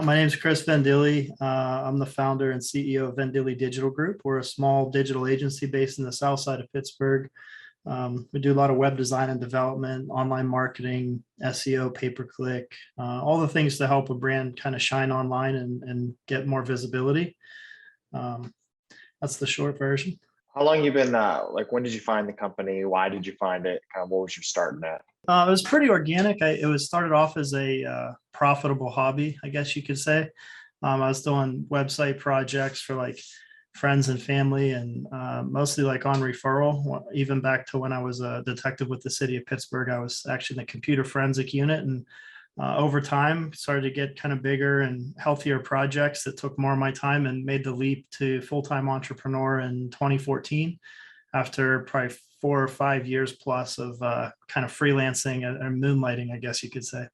My name is Chris Vendilli. I'm the founder and CEO of Vendilli Digital Group. We're a small digital agency based in the south side of Pittsburgh. We do a lot of web design and development, online marketing, SEO, pay-per-click, all the things to help a brand kind of shine online and get more visibility. That's the short version. How long you been, when did you find the company? Why did you find it? Kind of what was your start in that? It was pretty organic. It was started off as a profitable hobby, I guess you could say. I was doing website projects for like friends and family, and mostly like on referral. Even back to when I was a detective with the city of Pittsburgh, I was actually in the computer forensic unit, and over time started to get kind of bigger and healthier projects that took more of my time, and made the leap to full-time entrepreneur in 2014 after probably 4 or 5 years plus of kind of freelancing and moonlighting, I guess you could say.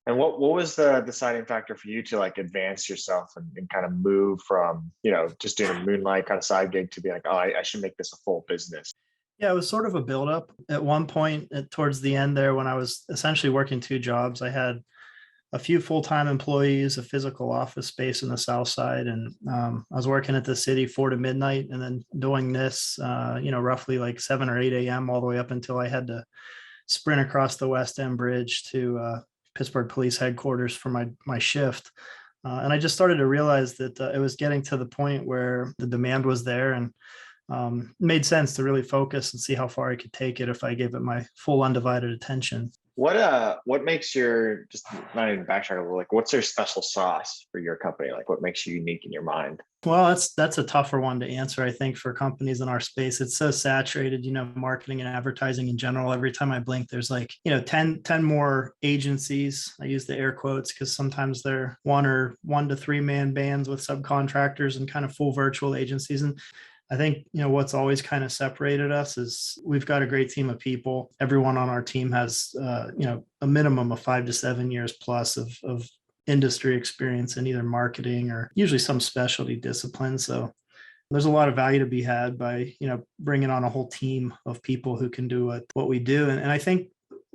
And what was the deciding factor for you to like advance yourself and kind of move from, just doing a moonlight kind of side gig to be like, oh, I should make this a full business? Yeah, it was sort of a buildup. At one point, towards the end there, when I was essentially working 2 jobs, I had a few full-time employees, a physical office space in the south side, and I was working at the city 4 to midnight, and then doing this, roughly like 7 or 8 a.m. all the way up until I had to sprint across the West End Bridge to Pittsburgh Police headquarters for my shift. And I just started to realize that it was getting to the point where the demand was there, and made sense to really focus and see how far I could take it if I gave it my full undivided attention. What makes your, just not even backtrack a little, like what's your special sauce for your company? Like what makes you unique in your mind? Well, that's a tougher one to answer, I think, for companies in our space. It's so saturated, marketing and advertising in general. Every time I blink, there's like, 10 more agencies. I use the air quotes because sometimes they're 1 to 3 man bands with subcontractors and kind of full virtual agencies. And I think, what's always kind of separated us is we've got a great team of people. Everyone on our team has, a minimum of 5 to 7 years plus of industry experience in either marketing or usually some specialty discipline. So there's a lot of value to be had by, bringing on a whole team of people who can do what we do. And I think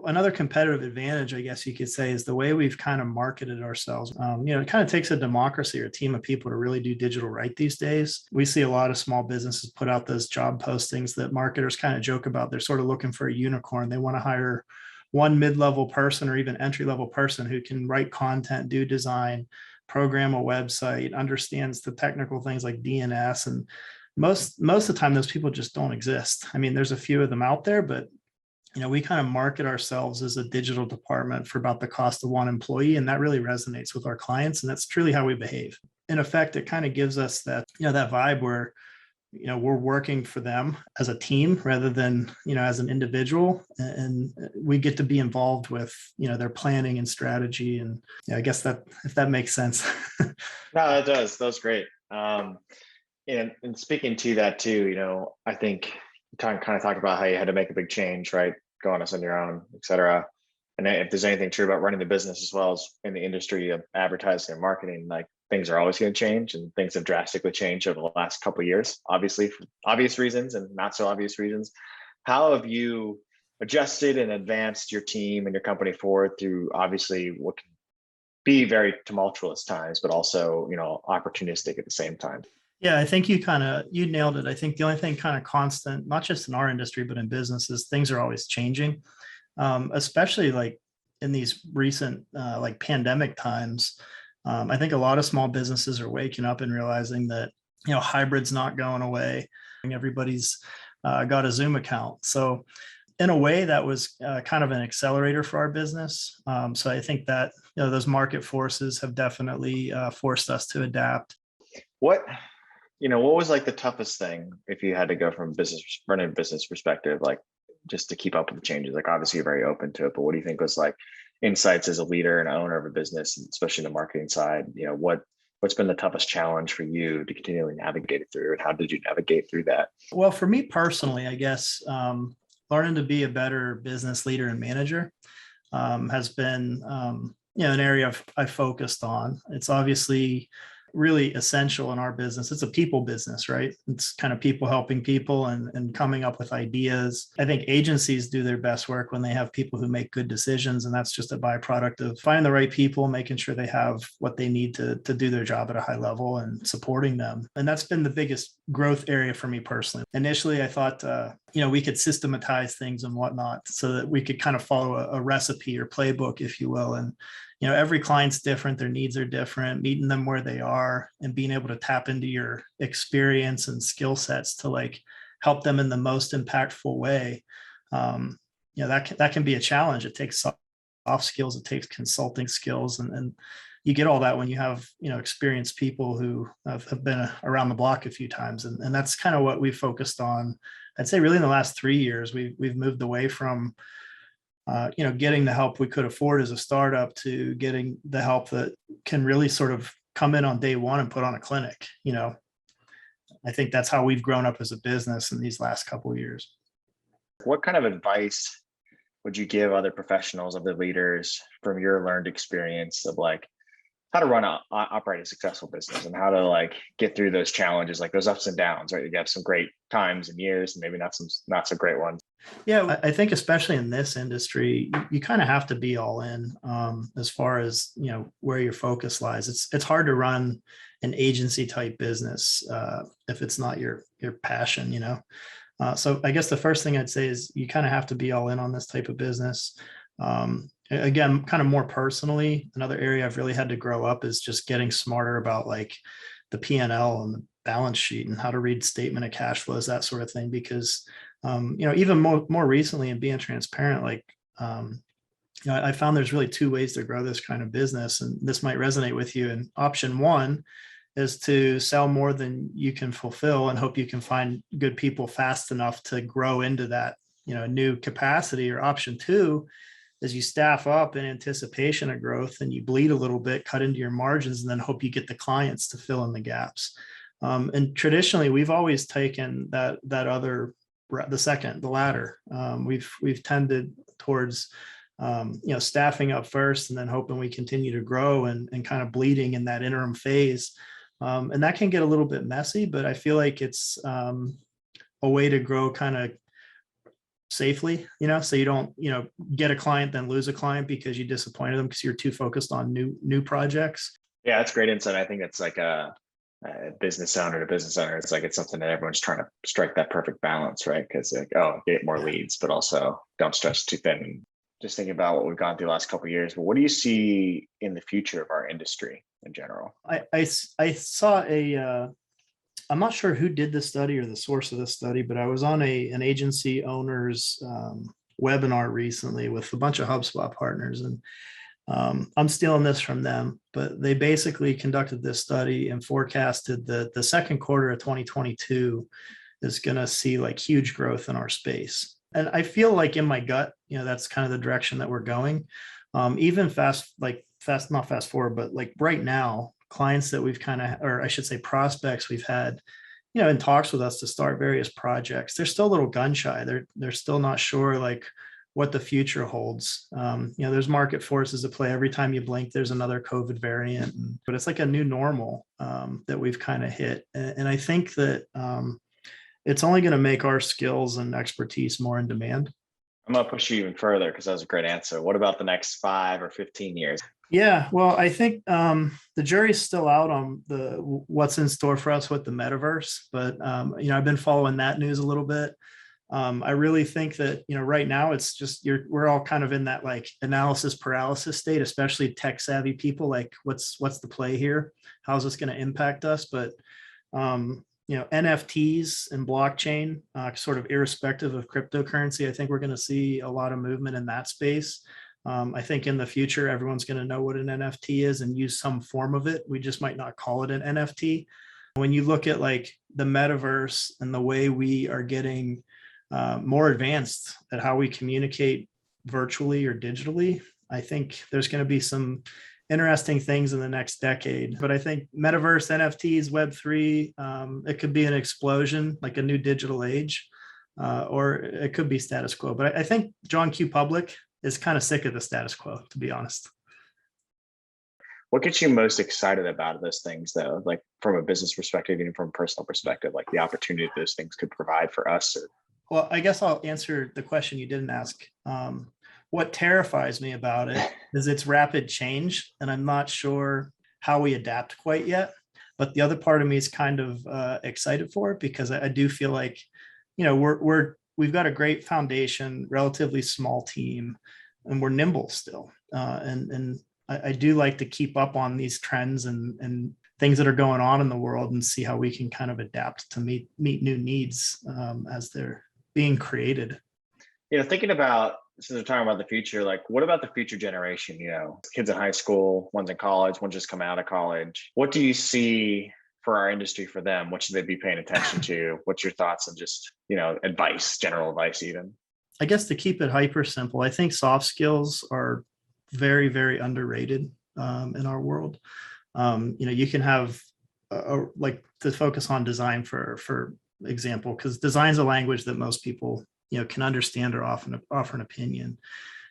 another competitive advantage, I guess you could say, is the way we've kind of marketed ourselves. It kind of takes a democracy or a team of people to really do digital right these days. We see a lot of small businesses put out those job postings that marketers kind of joke about. They're sort of looking for a unicorn. They want to hire one mid-level person or even entry-level person who can write content, do design, program a website, understands the technical things like DNS. And most of the time, those people just don't exist. I mean, there's a few of them out there, but we kind of market ourselves as a digital department for about the cost of 1 employee. And that really resonates with our clients. And that's truly how we behave. In effect, it kind of gives us that, that vibe where, we're working for them as a team rather than, as an individual. And we get to be involved with, their planning and strategy. And I guess that, if that makes sense. No, it does. That was great. And speaking to that too, I think you kind of talk about how you had to make a big change, right? Going us on your own, et cetera. And if there's anything true about running the business as well as in the industry of advertising and marketing, like things are always going to change, and things have drastically changed over the last couple of years, obviously for obvious reasons and not so obvious reasons. How have you adjusted and advanced your team and your company forward through obviously what can be very tumultuous times, but also, opportunistic at the same time? Yeah, I think you nailed it. I think the only thing kind of constant, not just in our industry, but in business, is things are always changing, especially like in these recent like pandemic times. I think a lot of small businesses are waking up and realizing that, hybrid's not going away. Everybody's got a Zoom account. So in a way, that was kind of an accelerator for our business. So I think that, those market forces have definitely forced us to adapt. What was like the toughest thing if you had to go from running a business perspective, like just to keep up with the changes? Like obviously you're very open to it, but what do you think was like insights as a leader and owner of a business, especially in the marketing side? What's been the toughest challenge for you to continually navigate it through, and how did you navigate through that? Well, for me personally, I guess learning to be a better business leader and manager has been an area I focused on. It's obviously really essential in our business. It's a people business, right? It's kind of people helping people and coming up with ideas. I think agencies do their best work when they have people who make good decisions. And that's just a byproduct of finding the right people, making sure they have what they need to do their job at a high level and supporting them. And that's been the biggest growth area for me personally. Initially, I thought, we could systematize things and whatnot so that we could kind of follow a recipe or playbook, if you will. And every client's different, their needs are different, meeting them where they are and being able to tap into your experience and skill sets to like help them in the most impactful way. That can be a challenge. It takes soft skills, it takes consulting skills, and you get all that when you have, experienced people who have been around the block a few times. And that's kind of what we focused on. I'd say really in the last 3 years, we've moved away from getting the help we could afford as a startup to getting the help that can really sort of come in on day one and put on a clinic. I think that's how we've grown up as a business in these last couple of years. What kind of advice would you give other professionals, other leaders from your learned experience of like how to operate a successful business and how to like get through those challenges, like those ups and downs, right? You have some great times and years and maybe not so great ones. Yeah, I think especially in this industry, you kind of have to be all in as far as, where your focus lies. It's hard to run an agency type business if it's not your passion, So I guess the first thing I'd say is you kind of have to be all in on this type of business. Again, kind of more personally, another area I've really had to grow up is just getting smarter about like the P&L and the balance sheet and how to read statement of cash flows, that sort of thing. Because, even more recently and being transparent, like, I found there's really two ways to grow this kind of business, and this might resonate with you. And option one is to sell more than you can fulfill and hope you can find good people fast enough to grow into that, new capacity. Or option two is you staff up in anticipation of growth and you bleed a little bit, cut into your margins, and then hope you get the clients to fill in the gaps. And traditionally, we've always taken that the latter. We've tended towards staffing up first and then hoping we continue to grow and kind of bleeding in that interim phase. And that can get a little bit messy, but I feel like it's a way to grow kind of safely, so you don't, get a client, then lose a client because you disappointed them because you're too focused on new projects. Yeah, that's great insight. I think it's like a business owner to business owner. It's like, it's something that everyone's trying to strike that perfect balance, right? Because like, get more leads, but also don't stretch too thin. Just thinking about what we've gone through the last couple of years, but what do you see in the future of our industry in general? I saw I'm not sure who did this study or the source of this study, but I was on an agency owner's webinar recently with a bunch of HubSpot partners, and I'm stealing this from them, but they basically conducted this study and forecasted that the second quarter of 2022 is going to see like huge growth in our space. And I feel like in my gut, that's kind of the direction that we're going. Even not fast forward, but like right now, clients that we've or I should say prospects we've had, in talks with us to start various projects, they're still a little gun shy. They're still not sure like what the future holds. There's market forces at play. Every time you blink, there's another COVID variant, but it's like a new normal that we've kind of hit. And I think that it's only going to make our skills and expertise more in demand. I'm going to push you even further because that was a great answer. What about the next 5 or 15 years? Yeah, well, I think the jury's still out on what's in store for us with the metaverse, but I've been following that news a little bit. I really think that right now it's just we're all kind of in that like analysis paralysis state, especially tech savvy people. Like, what's the play here? How's this going to impact us? But NFTs and blockchain, sort of irrespective of cryptocurrency, I think we're going to see a lot of movement in that space. I think in the future, everyone's going to know what an NFT is and use some form of it. We just might not call it an NFT. When you look at like the metaverse and the way we are getting more advanced at how we communicate virtually or digitally, I think there's going to be some interesting things in the next decade. But I think metaverse, NFTs, Web3, it could be an explosion, like a new digital age, or it could be status quo. But I think John Q. Public is kind of sick of the status quo, to be honest. What gets you most excited about those things though? Like from a business perspective, even from a personal perspective, like the opportunity those things could provide for us or Well, I guess I'll answer the question you didn't ask. What terrifies me about it is its rapid change, and I'm not sure how we adapt quite yet. But the other part of me is kind of excited for it because I do feel like, we've got a great foundation, relatively small team, and we're nimble still. And I do like to keep up on these trends and things that are going on in the world and see how we can kind of adapt to meet new needs as they're being created. Thinking about, since we're talking about the future, like what about the future generation? Kids in high school, one's in college, one just come out of college. What do you see for our industry for them? What should they be paying attention to? What's your thoughts on just, advice, general advice even? I guess to keep it hyper simple, I think soft skills are very, very underrated in our world. You can have like to focus on design for example, because design's a language that most people can understand or often offer an opinion.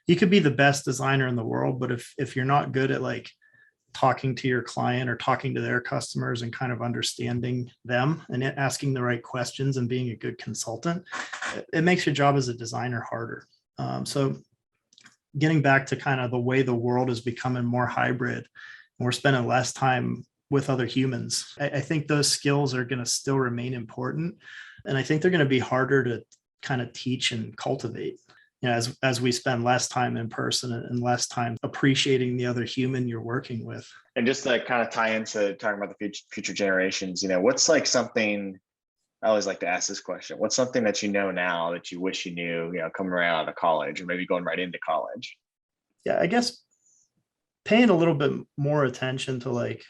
You could be the best designer in the world, but if you're not good at like talking to your client or talking to their customers and kind of understanding them and asking the right questions and being a good consultant, it makes your job as a designer harder. So getting back to kind of the way the world is becoming more hybrid, and we're spending less time with other humans. I think those skills are going to still remain important. And I think they're going to be harder to kind of teach and cultivate, as we spend less time in person and less time appreciating the other human you're working with. And just to kind of tie into talking about the future generations, what's like something, I always like to ask this question, what's something that now that you wish you knew, coming right out of college or maybe going right into college? Yeah, I guess paying a little bit more attention to like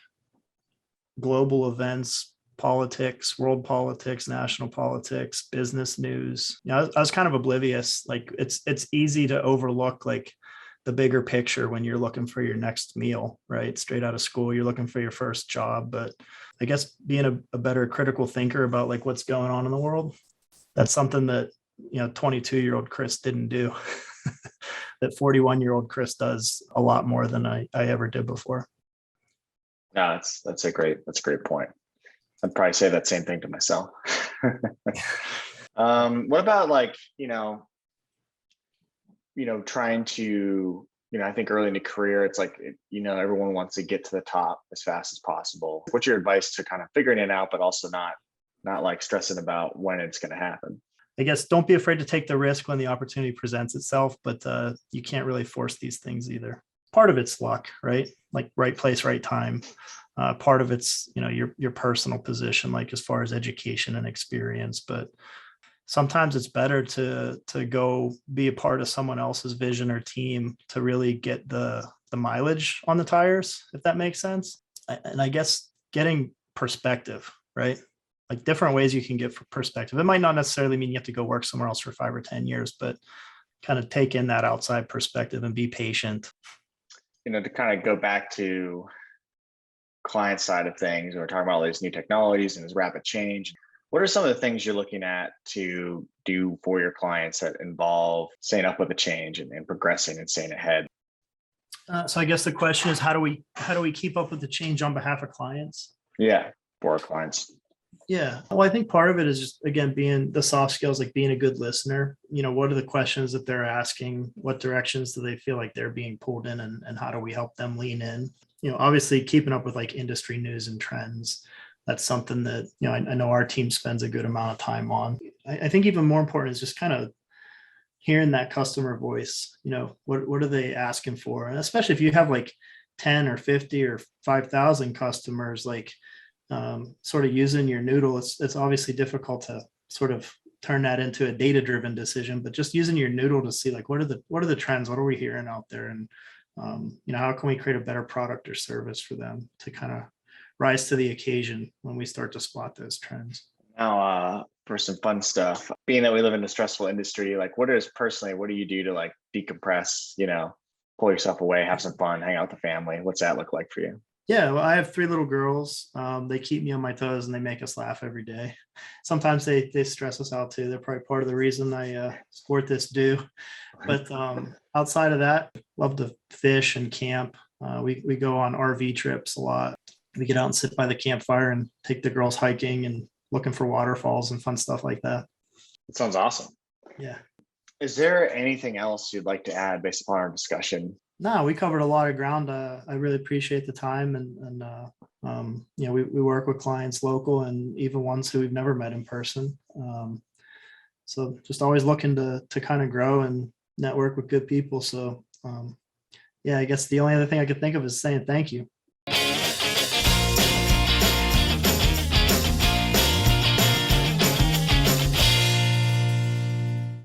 global events, politics, world politics, national politics, business news. I was kind of oblivious. Like it's easy to overlook like the bigger picture when you're looking for your next meal, right? Straight out of school, you're looking for your first job. But I guess being a better critical thinker about like what's going on in the world, that's something that 22-year-old Chris didn't do. That 41-year-old Chris does a lot more than I ever did before. No, that's a great point. I'd probably say that same thing to myself. What about like, trying to, I think early in the career, it's like, everyone wants to get to the top as fast as possible. What's your advice to kind of figuring it out, but also not like stressing about when it's going to happen? I guess don't be afraid to take the risk when the opportunity presents itself, but you can't really force these things either. Part of it's luck, right? Like right place, right time. Part of it's, your personal position, like as far as education and experience. But sometimes it's better to go be a part of someone else's vision or team to really get the mileage on the tires, if that makes sense. And I guess getting perspective, right? Like different ways you can get perspective. It might not necessarily mean you have to go work somewhere else for 5 or 10 years, but kind of take in that outside perspective and be patient. To kind of go back to client side of things, we're talking about all these new technologies and this rapid change. What are some of the things you're looking at to do for your clients that involve staying up with the change and progressing and staying ahead? So I guess the question is, how do we keep up with the change on behalf of clients? Yeah, for our clients. Yeah. Well, I think part of it is just, again, being the soft skills, like being a good listener. What are the questions that they're asking? What directions do they feel like they're being pulled in, and how do we help them lean in? Obviously keeping up with like industry news and trends. That's something that, I know our team spends a good amount of time on. I think even more important is just kind of hearing that customer voice. What are they asking for? And especially if you have like 10 or 50 or 5,000 customers, like sort of using your noodle, it's obviously difficult to sort of turn that into a data-driven decision, but just using your noodle to see like what are the trends, what are we hearing out there, and how can we create a better product or service for them to kind of rise to the occasion when we start to spot those trends. Now, for some fun stuff, being that we live in a stressful industry, like what do you do to like decompress, pull yourself away, have some fun, hang out with the family? What's that look like for you? Yeah, well, I have 3 little girls. They keep me on my toes and they make us laugh every day. Sometimes they stress us out too. They're probably part of the reason I sport this do. But outside of that, love to fish and camp. We go on RV trips a lot. We get out and sit by the campfire and take the girls hiking and looking for waterfalls and fun stuff like that. It sounds awesome. Yeah. Is there anything else you'd like to add based upon our discussion? No, we covered a lot of ground. I really appreciate the time, and we work with clients local and even ones who we've never met in person. So just always looking to kind of grow and network with good people. So yeah, I guess the only other thing I could think of is saying thank you.